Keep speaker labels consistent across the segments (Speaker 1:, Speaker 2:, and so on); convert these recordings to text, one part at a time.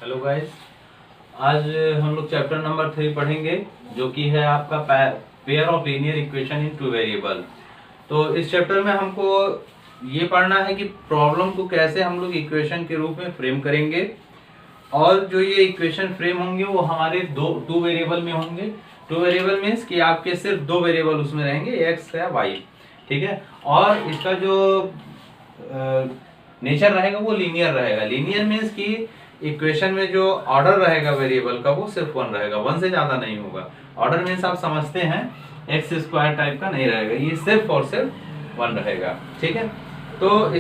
Speaker 1: Hello guys. आज हम लोग चैप्टर नंबर 3 पढ़ेंगे जो कि है आपका pair of linear equation in two variable. तो इस चैप्टर में हमको ये पढ़ना है कि प्रॉब्लम को कैसे हम लोग इक्वेशन के रूप में फ्रेम करेंगे और जो ये इक्वेशन फ्रेम होंगे वो हमारे टू वेरिएबल में होंगे। टू वेरिएबल मीन्स कि आपके सिर्फ दो वेरिएबल उसमें रहेंगे, एक्स या वाई, ठीक है। और इसका जो नेचर रहेगा वो लीनियर रहेगा। लीनियर मीन्स कि इक्वेशन में जो ऑर्डर रहेगा वेरिएबल का वो सिर्फ वन रहेगा, वन से ज्यादा नहीं होगा। ऑर्डर मीन्स आप समझते हैं एक्स स्क्वायर टाइप का नहीं रहेगा, ये सिर्फ और सिर्फ वन रहेगा, ठीक है। तो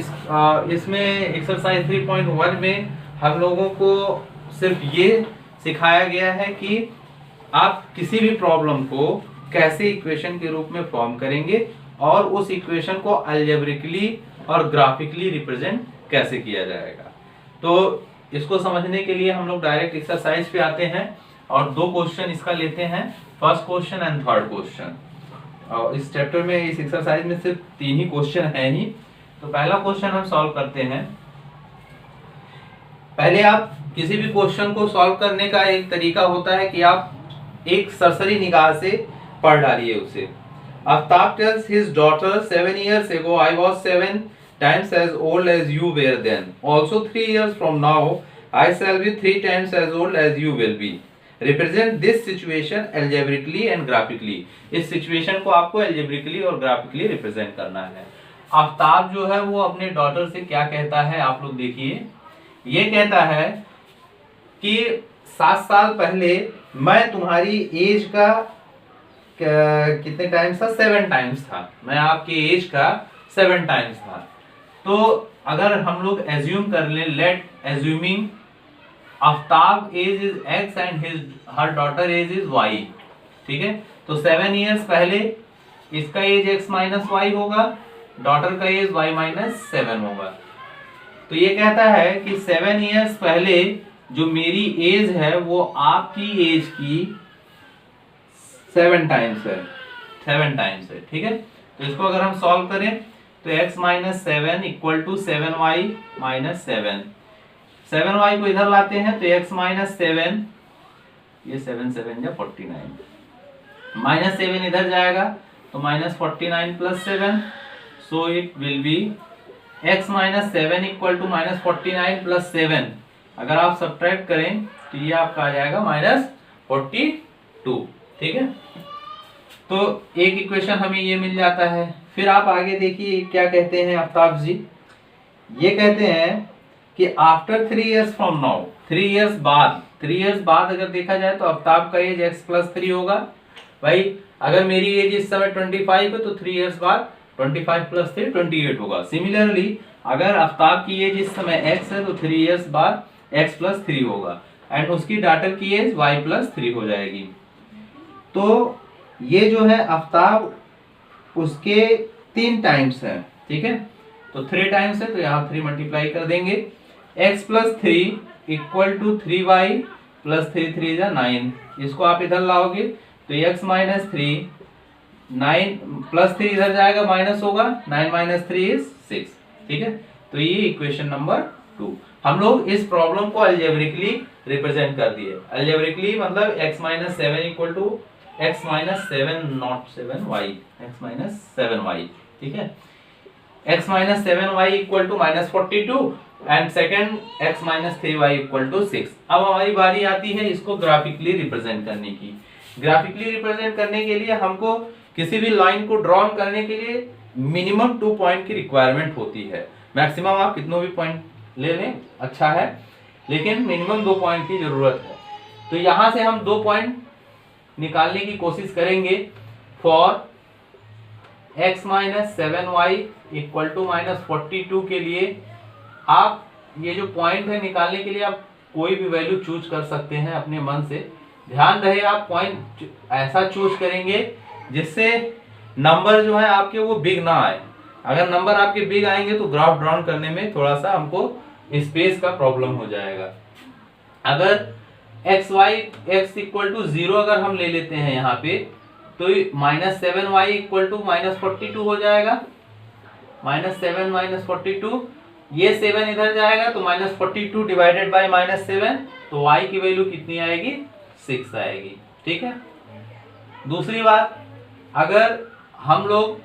Speaker 1: इसमें एक्सरसाइज 3.1 में हम लोगों को सिर्फ ये सिखाया गया है कि आप किसी भी प्रॉब्लम को कैसे इक्वेशन के रूप में फॉर्म करेंगे और उस इक्वेशन को अलजेब्रिकली और ग्राफिकली रिप्रेजेंट कैसे किया जाएगा। तो इसको समझने के लिए हम लोग डायरेक्ट एक्सरसाइज पे आते हैं और दो क्वेश्चन इसका लेते हैं, first question and third question. और इस चैप्टर में इस एक्सरसाइज में सिर्फ 3 ही क्वेश्चन है ही। तो पहला क्वेश्चन हम सॉल्व करते हैं। पहले आप किसी भी क्वेश्चन को सॉल्व करने का एक तरीका होता है कि आप एक सरसरी निगाह से पढ़ डालिए उसे। Aftab tells his daughter 7 years ago I was 7 times as old as you were then. Also 3 years from now I shall be 3 times as old as you will be. Represent this situation algebraically and graphically. इस situation को आपको algebraically और graphically represent करना है। आफ्ताब जो है वो अपने डॉटर से क्या कहता है, आप लोग देखिए। ये कहता है कि 7 साल पहले मैं तुम्हारी एज का कितने टाइम्स था, 7 टाइम्स था। मैं आपकी एज का 7 टाइम्स था। तो अगर हम लोग एज्यूम कर ले, let assuming Aftab age is x and her daughter age is y, ठीक है। तो 7 इयर्स पहले इसका एज एक्स माइनस वाई होगा, डॉटर का एज वाई माइनस 7 होगा। तो ये कहता है कि 7 इयर्स पहले जो मेरी एज है वो आपकी एज की 7 टाइम्स है, 7 टाइम्स है, ठीक है। तो इसको अगर हम सॉल्व करें तो x minus 7 equal to 7y minus 7। 7y को इधर लाते हैं तो x माइनस 7, ये 7 7 या 49, माइनस 7 इधर जाएगा तो minus 49 plus 7, so it will be x minus 7 equal to minus 49 plus 7। अगर आप सब्ट्रैक्ट करें तो ये आपका आ जाएगा माइनस 42, ठीक है। तो एक इक्वेशन हमें ये मिल जाता है। फिर आप आगे देखिए क्या कहते हैं आफ्ताब जी। ये कहते हैं कि after 3 years from now, 3 years बाद अगर देखा जाए तो आफ्ताब का एज x प्लस 3 होगा। भाई अगर मेरी एज इस समय 25 है तो 3 इयर्स बाद 25 प्लस 3 28 होगा। सिमिलरली अगर आफ्ताब की एज इस समय x है तो 3 इयर्स बाद x प्लस 3 होगा एंड उसकी डॉटर की एज y प्लस 3 हो जाएगी। तो ये जो है आफ्ताब उसके 3 टाइम्स है, ठीक है। तो 3 टाइम्स है तो यहाँ 3 मल्टीप्लाई कर देंगे। x plus 3 equal to 3y plus 3 3 जा 9। इसको आप इधर लाओगे तो x माइनस 3, 9 प्लस 3 इधर जाएगा माइनस होगा, 9 माइनस 3 इज 6, ठीक है। तो ये इक्वेशन नंबर 2। हम लोग इस प्रॉब्लम को अलजेब्रिकली रिप्रेजेंट कर दिए। अलजेब्रिकली मतलब x minus 7 equal to x minus 7 not 7y, x minus 7y, ठीक है। x minus 7y equal to minus 42 and second x minus 3y equal to 6। अब हमारी बारी आती है इसको ग्राफिकली रिप्रेजेंट करने की। ग्राफिकली रिप्रेजेंट करने के लिए हमको किसी भी लाइन को ड्रॉ करने के लिए मिनिमम 2 पॉइंट की रिक्वायरमेंट होती है। मैक्सिमम आप कितनों भी पॉइंट ले लें अच्छा है, लेकिन मिनिमम 2 पॉइंट की जरूरत है। तो यहां से हम 2 पॉइंट निकालने की कोशिश करेंगे। For x minus 7y equal to minus 42 के लिए आप ये जो पॉइंट है निकालने के लिए आप कोई भी वैल्यू चूज कर सकते हैं अपने मन से। ध्यान रहे आप पॉइंट ऐसा चूज करेंगे जिससे नंबर जो है आपके वो बिग ना आए। अगर नंबर आपके बिग आएंगे तो ग्राफ ड्रॉ करने में थोड़ा सा हमको स्पेस का प्रॉब्लम हो जाएगा। अगर x इक्वल टू 0 अगर हम ले लेते हैं यहाँ पे तो minus 7y equal to minus 42 हो जाएगा। माइनस 7 माइनस 42 ये 7 इधर जाएगा तो -42 डिवाइडेड बाय -7, तो y की वैल्यू कितनी आएगी? 6 आएगी। ठीक है। दूसरी बात, अगर हम लोग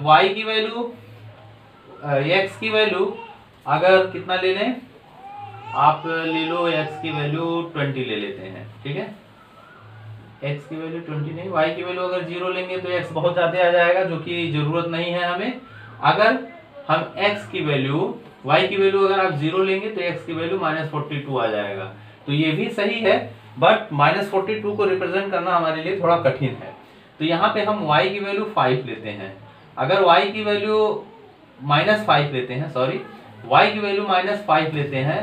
Speaker 1: y की वैल्यू x की वैल्यू अगर कितना ले लें, आप ले लो x की वैल्यू 20 ले लेते हैं। ठीक है, x की वैल्यू 20 नहीं, y की वैल्यू अगर 0 लेंगे तो x बहुत ज्यादा आ जाएगा, जो कि जरूरत नहीं है हमें। अगर हम x की वैल्यू y की वैल्यू अगर आप 0 लेंगे तो x की वैल्यू -42 आ जाएगा। तो ये भी सही है, बट -42 को रिप्रेजेंट करना हमारे लिए थोड़ा कठिन है। तो यहाँ पे हम y की वैल्यू 5 लेते हैं। अगर y की वैल्यू -5 लेते हैं, सॉरी, y की वैल्यू -5 लेते हैं,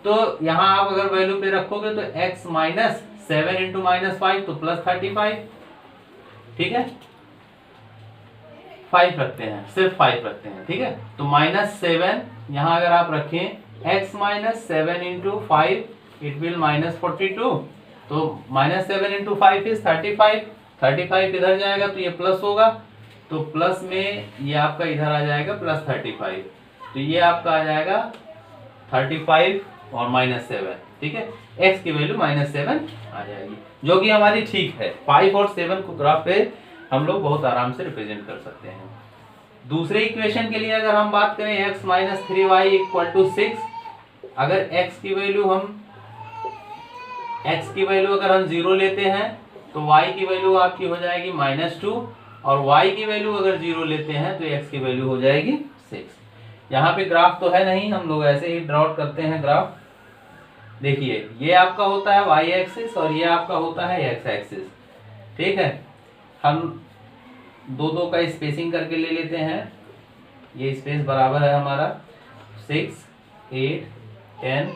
Speaker 1: तो यहाँ आप अगर वैल्यू पे रखोगे तो x -7 इंटू -5 तो +35। ठीक है, 5 रखते हैं, सिर्फ 5 रखते हैं। ठीक है, तो -7 यहाँ अगर आप रखें x -7 इंटू 5 इट विल -42, तो -7 इंटू 5 इज 35, 35 इधर जाएगा तो ये प्लस होगा, तो प्लस में ये आपका इधर आ जाएगा +35, तो ये आपका आ जाएगा 35 और -7। ठीक है, x की वैल्यू -7 आ जाएगी, जो कि हमारी ठीक है। 5 और 7 को ग्राफ पे हम लोग बहुत आराम से रिप्रेजेंट कर सकते हैं। दूसरे इक्वेशन के लिए अगर हम बात करें x - 3y = 6, अगर x की वैल्यू अगर हम 0 लेते हैं तो y की वैल्यू आपकी हो जाएगी -2, और y की वैल्यू अगर 0 लेते हैं तो x की वैल्यू हो जाएगी 6। यहाँ पे ग्राफ तो है नहीं, हम लोग ऐसे ही ड्रॉ करते हैं ग्राफ। देखिए, ये आपका होता है y एक्सिस और ये आपका होता है x एक्सिस। ठीक है, हम दो का स्पेसिंग करके ले लेते हैं। ये स्पेस बराबर है हमारा 6, 8, 10,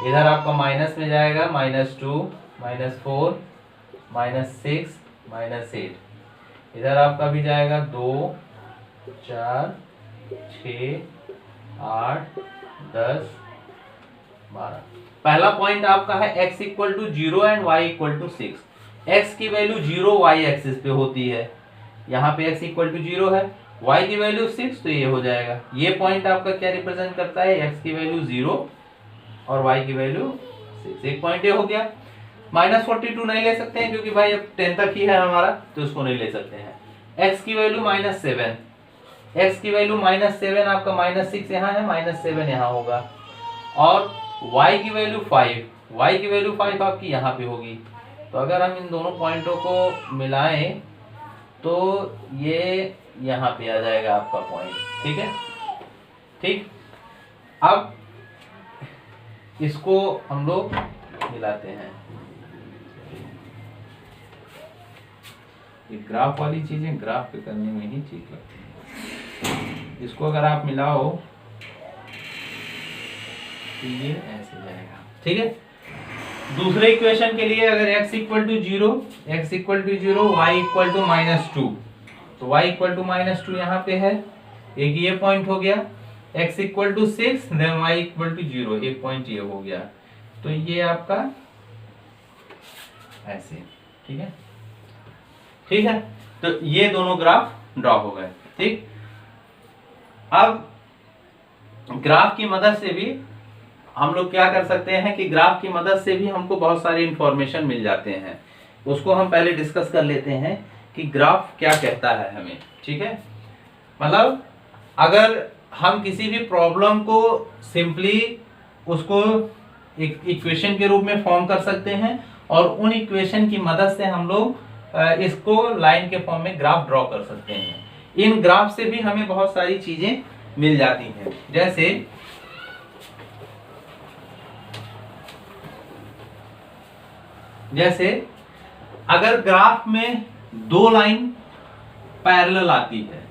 Speaker 1: इधर आपका माइनस में जाएगा -2, -4, -6, -8, इधर आपका भी जाएगा 2, 4, 6, 8, 10, 12। पहला पॉइंट आपका है x = 0 एंड y = 6। x की वैल्यू 0 y एक्सिस पे होती है, यहाँ पे x = 0 है, y की वैल्यू 6, तो ये हो जाएगा। ये पॉइंट आपका क्या रिप्रेजेंट करता है? x की वैल्यू 0 और y की वैल्यू 6। एक पॉइंट ये हो गया। -42 नहीं ले सकते हैं क्योंकि भाई अब 10 तक ही है हमारा, तो उसको नहीं ले सकते हैं। x की वैल्यू -7, x की वैल्यू -7 आपका -6 यहाँ है, -7 यहाँ होगा, और y की वैल्यू 5, y की वैल्यू 5 आपकी यहाँ पे होगी। तो अगर हम इन दोनों पॉइंटों को मिलाएं तो ये यहाँ पे आ जाएगा आपका पॉइंट। ठीक है, ठीक। अब इसको हम लोग मिलाते हैं। ये ग्राफ वाली चीजें ग्राफ पे करने में ही ठीक लगती है। इसको अगर आप मिलाओ तो ये ऐसे जाएगा। ठीक है, दूसरे इक्वेशन के लिए अगर x = 0, y = -2, तो y = -2 यहाँ पे है, एक ये पॉइंट हो गया। x = 6, देन y = 0, एक पॉइंट ये हो गया। तो ये आपका ऐसे, ठीक है, ठीक है। तो ये दोनों ग्राफ ड्रॉ हो गए। ठीक, अब ग्राफ की मदद से भी हम लोग क्या कर सकते हैं कि ग्राफ की मदद से भी हमको बहुत सारी इंफॉर्मेशन मिल जाते हैं। उसको हम पहले डिस्कस कर लेते हैं कि ग्राफ क्या कहता है हमें। ठीक है, मतलब अगर हम किसी भी प्रॉब्लम को सिंपली उसको एक इक्वेशन के रूप में फॉर्म कर सकते हैं, और उन इक्वेशन की मदद से हम लोग इसको लाइन के फॉर्म में ग्राफ ड्रॉ कर सकते हैं। इन ग्राफ से भी हमें बहुत सारी चीजें मिल जाती हैं। जैसे अगर ग्राफ में दो लाइन पैरेलल आती है,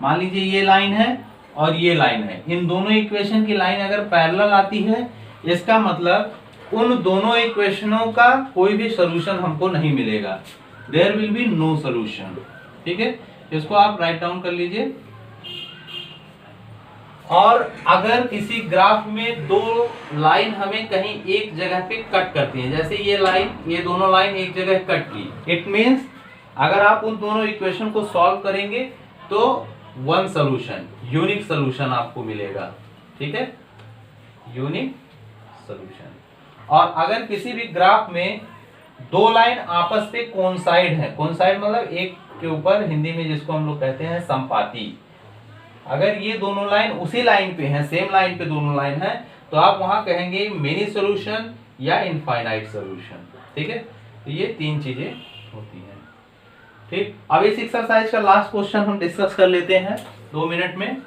Speaker 1: मान लीजिए ये लाइन है और ये लाइन है, इन दोनों इक्वेशन की लाइन अगर पैरेलल आती है, इसका मतलब उन दोनों इक्वेशनों का कोई भी सॉल्यूशन हमको नहीं मिलेगा। There will be no solution. ठीक है, इसको आप राइट डाउन कर लीजिए। और अगर किसी ग्राफ में दो लाइन हमें कहीं एक जगह पे कट करती है, जैसे ये लाइन, ये दोनों लाइन एक जगह कट की, इट मींस अगर आप उन दोनों इक्वेशन को सॉल्व करेंगे तो वन सोल्यूशन, यूनिक सोल्यूशन आपको मिलेगा, ठीक है, यूनिक सोल्यूशन। और अगर किसी भी ग्राफ में दो लाइन आपस पे कोइंसाइड है, कोइंसाइड मतलब एक के ऊपर, हिंदी में जिसको हम लोग कहते हैं संपाती, अगर ये दोनों लाइन उसी लाइन पे हैं, सेम लाइन पे दोनों लाइन है, तो आप वहां कहेंगे मेनी सॉल्यूशन या इनफाइनाइट सॉल्यूशन, ठीक है। तो ये तीन चीजें होती हैं, ठीक। अब इस एक्सरसाइज का लास्ट क्वेश्चन हम डिस्कस कर लेते हैं 2 मिनट में।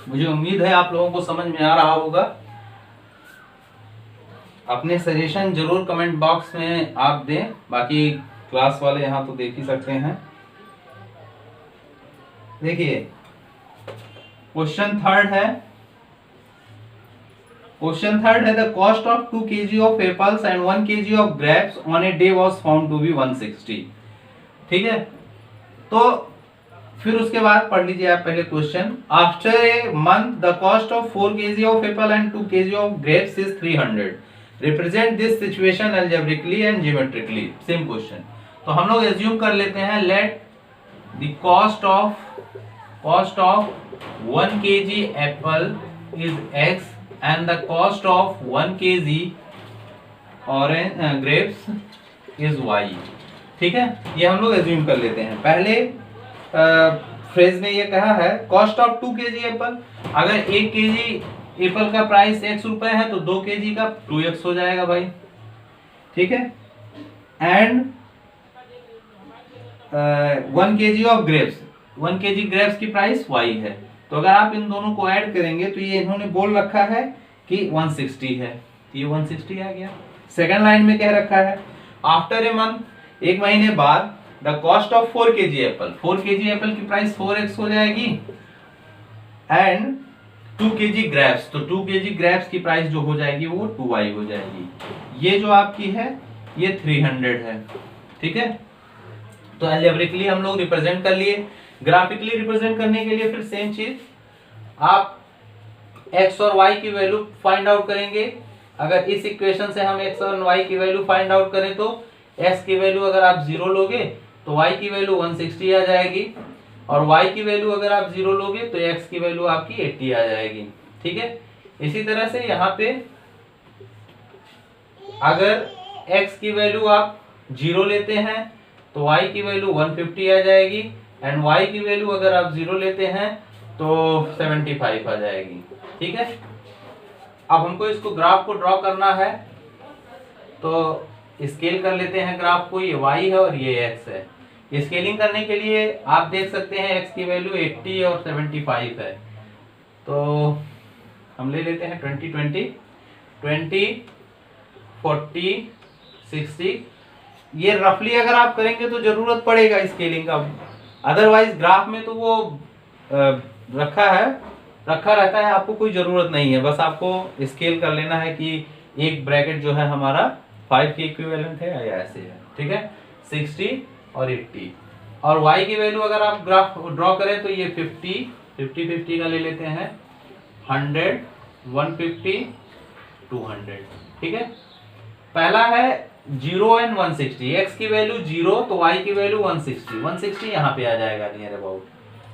Speaker 1: मुझे उम्मीद है आप लोगों को समझ में आ रहा होगा। अपने सजेशन जरूर कमेंट बॉक्स में आप दें, बाकी क्लास वाले यहां तो देख ही सकते हैं। देखिए क्वेश्चन थर्ड है, the cost of 2 kg of apples and 1 kg of grapes on a day was found to be 160, ठीक है। तो फिर उसके बाद पढ़ लीजिए आप पहले question. After a month the cost of 4 kg of Apple and 2 kg of grapes is 300, represent this situation algebraically and geometrically. Same question. तो हम लोग एज्यूम कर लेते हैं, let the cost of 1 kg Apple is x and the cost of 1 kg orange grapes is y, ठीक है। ये हम लोग एज्यूम कर लेते हैं। पहले फ्रेज में ये कहा है कॉस्ट ऑफ 2 kg एप्पल, अगर 1 kg एप्पल का प्राइस x रुपए है तो 2 kg का 2x हो जाएगा भाई, ठीक है। And 1 kg of grapes, 1 kg grapes की प्राइस y है। तो अगर आप इन दोनों को ऐड करेंगे तो ये इन्होंने बोल रखा है कि 160 है, ये 160 आ गया। सेकंड लाइन में कह रखा है आफ्टर ए मंथ, एक महीने बाद, the cost of 4 kg Apple, 4 kg Apple की प्राइस 4x हो जाएगी, एंड 2 kg ग्रेप्स, तो 2 kg ग्रेप्स की प्राइस जो हो जाएगी वो 2y हो जाएगी। ये जो आपकी है ये 300 है, ठीक है। तो अलजेब्रिकली हम लोग रिप्रेजेंट कर लिए। ग्राफिकली रिप्रेजेंट करने के लिए फिर सेम चीज, आप x और y की वैल्यू फाइंड आउट करेंगे। अगर इस इक्वेशन से हम x और y की वैल्यू फाइंड आउट करें तो x की वैल्यू अगर आप 0 लोगे तो y की वैल्यू 160 आ जाएगी, और y की वैल्यू अगर आप 0 लोगे तो x की वैल्यू आपकी 80 आ जाएगी, ठीक है। इसी तरह से यहाँ पे अगर x की वैल्यू आप 0 लेते हैं तो y की वैल्यू 150 आ जाएगी, एंड y की वैल्यू अगर आप 0 लेते हैं तो 75 आ जाएगी, ठीक है। अब हमको इसको ग्राफ को ड्रॉ करना है, तो स्केल कर लेते हैं ग्राफ को। ये y है और ये x है। स्केलिंग करने के लिए आप देख सकते हैं x की वैल्यू 80 और 75 है, तो हम ले लेते हैं 20 20 40 60। ये रफली अगर आप करेंगे तो जरूरत पड़ेगा स्केलिंग का, अदरवाइज ग्राफ में तो वो रखा रहता है, आपको कोई जरूरत नहीं है। बस आपको स्केल कर लेना है कि एक ब्रैकेट जो है हमारा 5 के इक्विवेलेंट है या ऐसे है, ठीक है। 60 और 80, और y की वैल्यू अगर आप ग्राफ ड्रॉ करें तो ये 50 का ले लेते हैं, 100 150 200, ठीक है। पहला है 0 एंड 160, x की वैल्यू 0 तो y की वैल्यू 160 यहाँ पे आ जाएगा नियर अबाउट,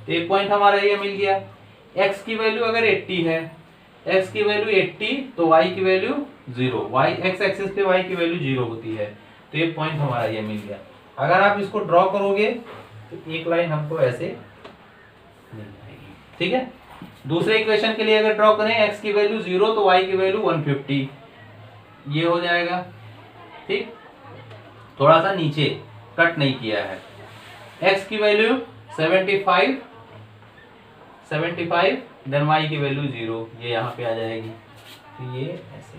Speaker 1: तो एक पॉइंट हमारा ये मिल गया। x की वैल्यू अगर 80 है, x की वैल्यू 80 तो y की वैल्यू 0, y x एक्सिस पे y की वैल्यू 0 होती है, तो एक पॉइंट हमारा ये मिल गया। अगर आप इसको ड्रॉ करोगे तो एक लाइन हमको ऐसे मिल जाएगी, ठीक है। दूसरे इक्वेशन के लिए अगर ड्रॉ करें x की वैल्यू 0 तो y की वैल्यू 150, ये हो जाएगा, ठीक। थोड़ा सा नीचे कट नहीं किया है। x की वैल्यू 75 देन y की वैल्यू 0, ये यहाँ पे आ जाएगी, तो ये ऐसे,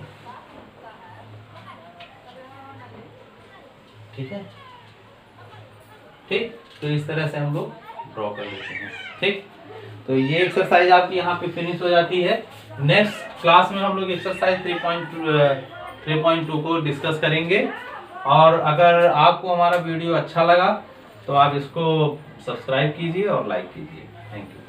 Speaker 1: ठीक है, ठीक। तो इस तरह से हम लोग ड्रॉ कर लेते हैं, ठीक। तो ये एक्सरसाइज आपकी यहाँ पे फिनिश हो जाती है। नेक्स्ट क्लास में हम लोग एक्सरसाइज 3.2 को डिस्कस करेंगे, और अगर आपको हमारा वीडियो अच्छा लगा तो आप इसको सब्सक्राइब कीजिए और लाइक कीजिए। Thank you.